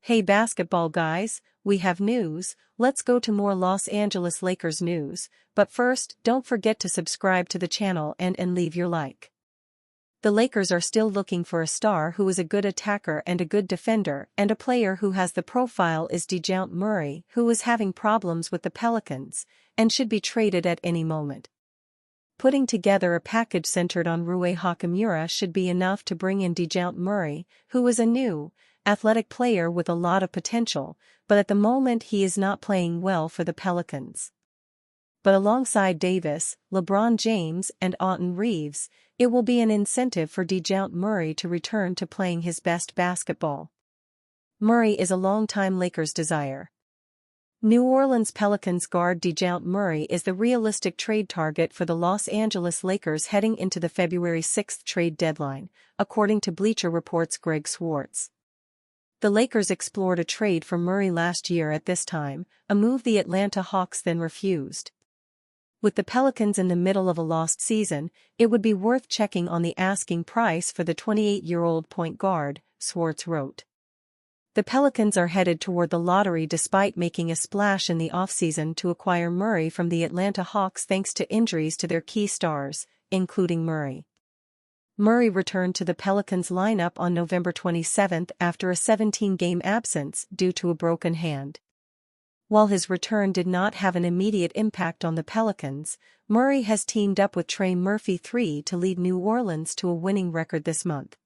Hey basketball guys, we have news. Let's go to more Los Angeles Lakers news, but first, don't forget to subscribe to the channel and leave your like. The Lakers are still looking for a star who is a good attacker and a good defender, and a player who has the profile is DeJounte Murray, who is having problems with the Pelicans, and should be traded at any moment. Putting together a package centered on Rui Hachimura should be enough to bring in DeJounte Murray, who is a new, athletic player with a lot of potential, but at the moment he is not playing well for the Pelicans. But alongside Davis, LeBron James and Austin Reeves, it will be an incentive for DeJounte Murray to return to playing his best basketball. Murray is a longtime Lakers desire. New Orleans Pelicans guard DeJounte Murray is the realistic trade target for the Los Angeles Lakers heading into the February 6 trade deadline, according to Bleacher Report's Greg Swartz. The Lakers explored a trade for Murray last year at this time, a move the Atlanta Hawks then refused. With the Pelicans in the middle of a lost season, it would be worth checking on the asking price for the 28-year-old point guard, Swartz wrote. The Pelicans are headed toward the lottery despite making a splash in the offseason to acquire Murray from the Atlanta Hawks thanks to injuries to their key stars, including Murray. Murray returned to the Pelicans lineup on November 27 after a 17-game absence due to a broken hand. While his return did not have an immediate impact on the Pelicans, Murray has teamed up with Trey Murphy III to lead New Orleans to a winning record this month.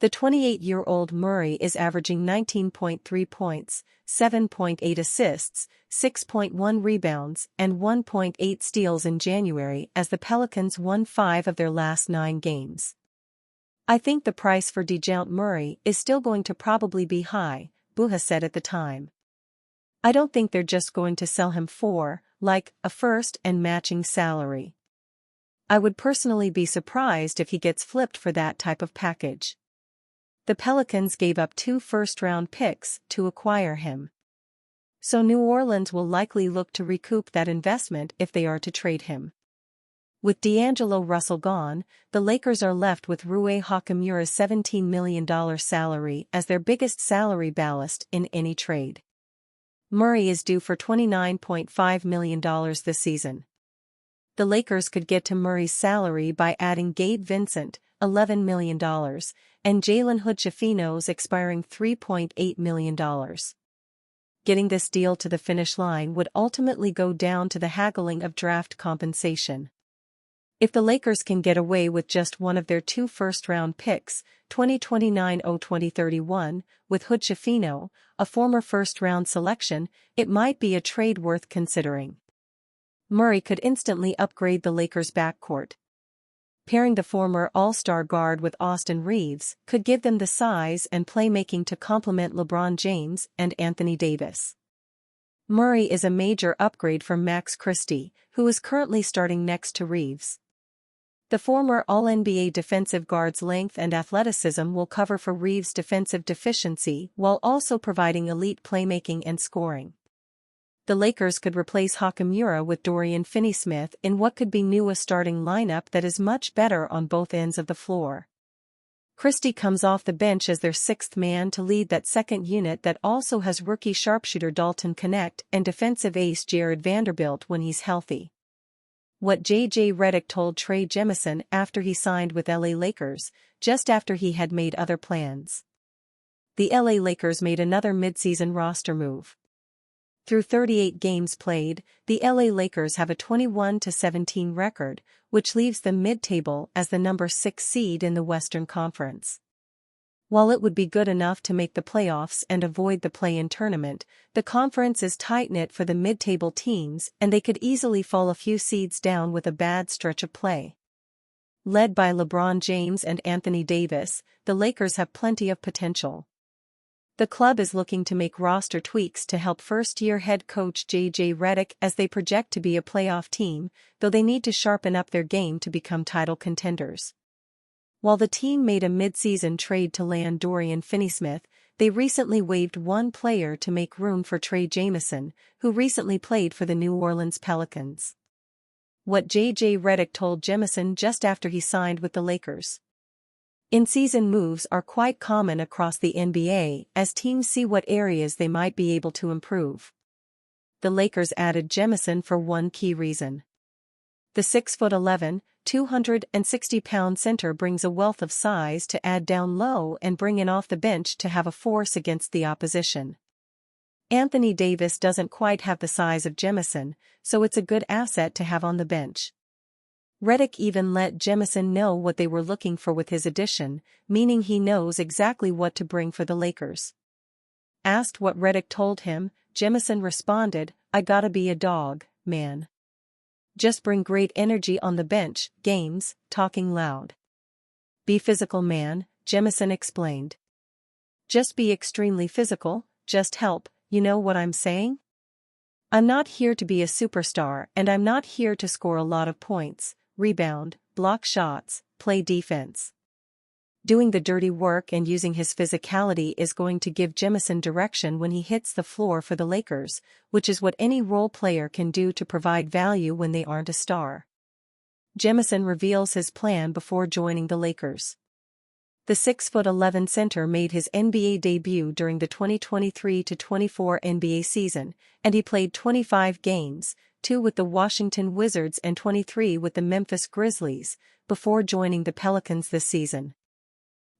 The 28-year-old Murray is averaging 19.3 points, 7.8 assists, 6.1 rebounds, and 1.8 steals in January as the Pelicans won 5 of their last 9 games. I think the price for DeJounte Murray is still going to probably be high, Buha said at the time. I don't think they're just going to sell him for, like, a first and matching salary. I would personally be surprised if he gets flipped for that type of package. The Pelicans gave up 2 first-round picks to acquire him. So New Orleans will likely look to recoup that investment if they are to trade him. With D'Angelo Russell gone, the Lakers are left with Rui Hachimura's $17 million salary as their biggest salary ballast in any trade. Murray is due for $29.5 million this season. The Lakers could get to Murray's salary by adding Gabe Vincent, $11 million, and Jalen Hood-Schifino's expiring $3.8 million. Getting this deal to the finish line would ultimately go down to the haggling of draft compensation. If the Lakers can get away with just one of their 2 first-round picks, 2029 or 2031, with Hood-Schifino, a former first-round selection, it might be a trade worth considering. Murray could instantly upgrade the Lakers' backcourt. Pairing the former All-Star guard with Austin Reeves could give them the size and playmaking to complement LeBron James and Anthony Davis. Murray is a major upgrade from Max Christie, who is currently starting next to Reeves. The former All-NBA defensive guard's length and athleticism will cover for Reeves' defensive deficiency while also providing elite playmaking and scoring. The Lakers could replace Hachimura with Dorian Finney-Smith in what could be new a starting lineup that is much better on both ends of the floor. Christie comes off the bench as their 6th man to lead that second unit that also has rookie sharpshooter Dalton Knecht and defensive ace Jared Vanderbilt when he's healthy. What J.J. Redick told Trey Jemison after he signed with LA Lakers, just after he had made other plans. The LA Lakers made another midseason roster move. Through 38 games played, the LA Lakers have a 21-17 record, which leaves them mid-table as the number 6 seed in the Western Conference. While it would be good enough to make the playoffs and avoid the play-in tournament, the conference is tight-knit for the mid-table teams and they could easily fall a few seeds down with a bad stretch of play. Led by LeBron James and Anthony Davis, the Lakers have plenty of potential. The club is looking to make roster tweaks to help first-year head coach J.J. Redick as they project to be a playoff team, though they need to sharpen up their game to become title contenders. While the team made a mid-season trade to land Dorian Finney-Smith, they recently waived one player to make room for Trey Jemison, who recently played for the New Orleans Pelicans. What J.J. Redick told Jemison just after he signed with the Lakers. In-season moves are quite common across the NBA as teams see what areas they might be able to improve. The Lakers added Jemison for one key reason. The 6'11", 260-pound center brings a wealth of size to add down low and bring in off the bench to have a force against the opposition. Anthony Davis doesn't quite have the size of Jemison, so it's a good asset to have on the bench. Redick even let Jemison know what they were looking for with his addition, meaning he knows exactly what to bring for the Lakers. Asked what Redick told him, Jemison responded, "I gotta be a dog, man. Just bring great energy on the bench, games, talking loud. Be physical, man," Jemison explained. "Just be extremely physical, just help, you know what I'm saying? I'm not here to be a superstar and I'm not here to score a lot of points, rebound, block shots, play defense. Doing the dirty work and using his physicality is going to give Jemison direction when he hits the floor for the Lakers, which is what any role player can do to provide value when they aren't a star." Jemison reveals his plan before joining the Lakers. The 6'11" center made his NBA debut during the 2023-24 NBA season, and he played 25 games, 2 with the Washington Wizards and 23 with the Memphis Grizzlies, before joining the Pelicans this season.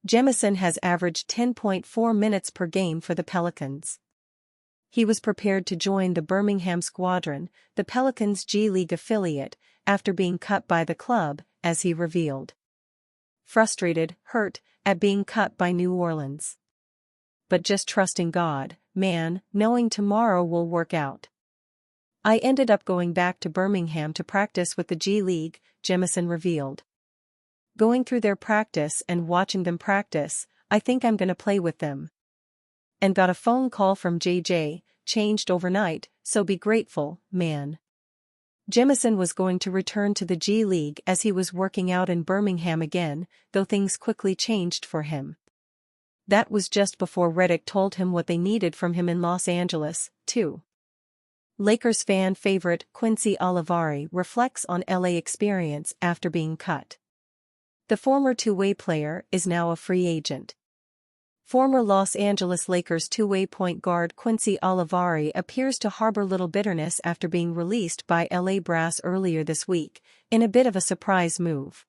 Jemison has averaged 10.4 minutes per game for the Pelicans. He was prepared to join the Birmingham Squadron, the Pelicans' G League affiliate, after being cut by the club, as he revealed. "Frustrated, hurt, at being cut by New Orleans. But just trusting God, man, knowing tomorrow will work out. I ended up going back to Birmingham to practice with the G League," Jemison revealed. "Going through their practice and watching them practice, I think I'm gonna play with them. And got a phone call from JJ, changed overnight, so be grateful, man." Jemison was going to return to the G League as he was working out in Birmingham again, though things quickly changed for him. That was just before Redick told him what they needed from him in Los Angeles, too. Lakers fan favorite Quincy Olivari reflects on LA experience after being cut. The former two-way player is now a free agent. Former Los Angeles Lakers two-way point guard Quincy Olivari appears to harbor little bitterness after being released by LA Brass earlier this week, in a bit of a surprise move.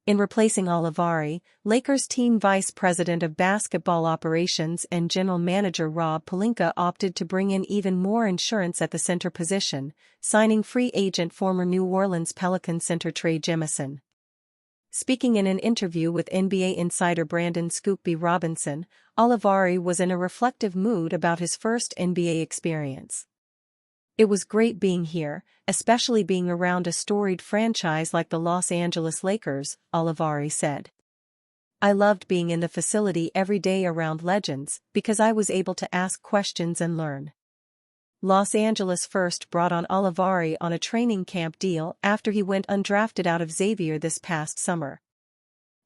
In replacing Olivari, Lakers team vice president of basketball operations and general manager Rob Pelinka opted to bring in even more insurance at the center position, signing free agent former New Orleans Pelicans center Trey Jemison. Speaking in an interview with NBA insider Brandon "Scoop B" Robinson, Olivari was in a reflective mood about his first NBA experience. "It was great being here, especially being around a storied franchise like the Los Angeles Lakers," Olivari said. "I loved being in the facility every day around legends because I was able to ask questions and learn." Los Angeles first brought on Olivari on a training camp deal after he went undrafted out of Xavier this past summer.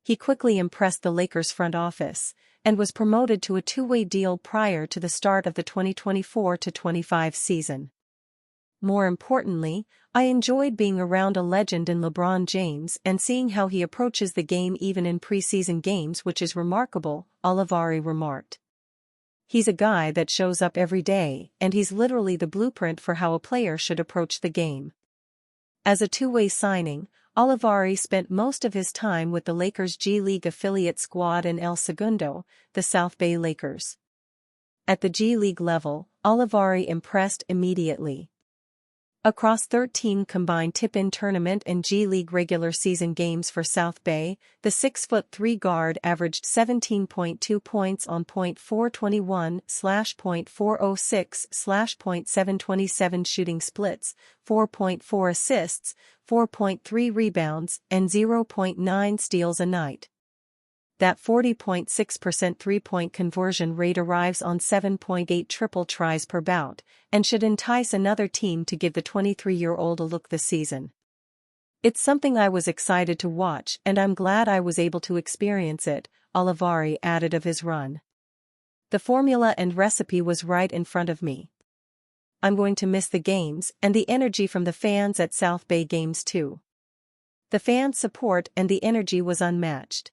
He quickly impressed the Lakers front office, and was promoted to a two-way deal prior to the start of the 2024-25 season. "More importantly, I enjoyed being around a legend in LeBron James and seeing how he approaches the game even in preseason games, which is remarkable," Olivari remarked. "He's a guy that shows up every day, and he's literally the blueprint for how a player should approach the game." As a two-way signing, Olivari spent most of his time with the Lakers' G League affiliate squad in El Segundo, the South Bay Lakers. At the G League level, Olivari impressed immediately. Across 13 combined tip-in tournament and G League regular season games for South Bay, the 6'3" guard averaged 17.2 points on .421/.406/.727 shooting splits, 4.4 assists, 4.3 rebounds, and 0.9 steals a night. That 40.6% three-point conversion rate arrives on 7.8 triple tries per bout, and should entice another team to give the 23-year-old a look this season. "It's something I was excited to watch and I'm glad I was able to experience it," Olivari added of his run. "The formula and recipe was right in front of me. I'm going to miss the games and the energy from the fans at South Bay Games too. The fans' support and the energy was unmatched.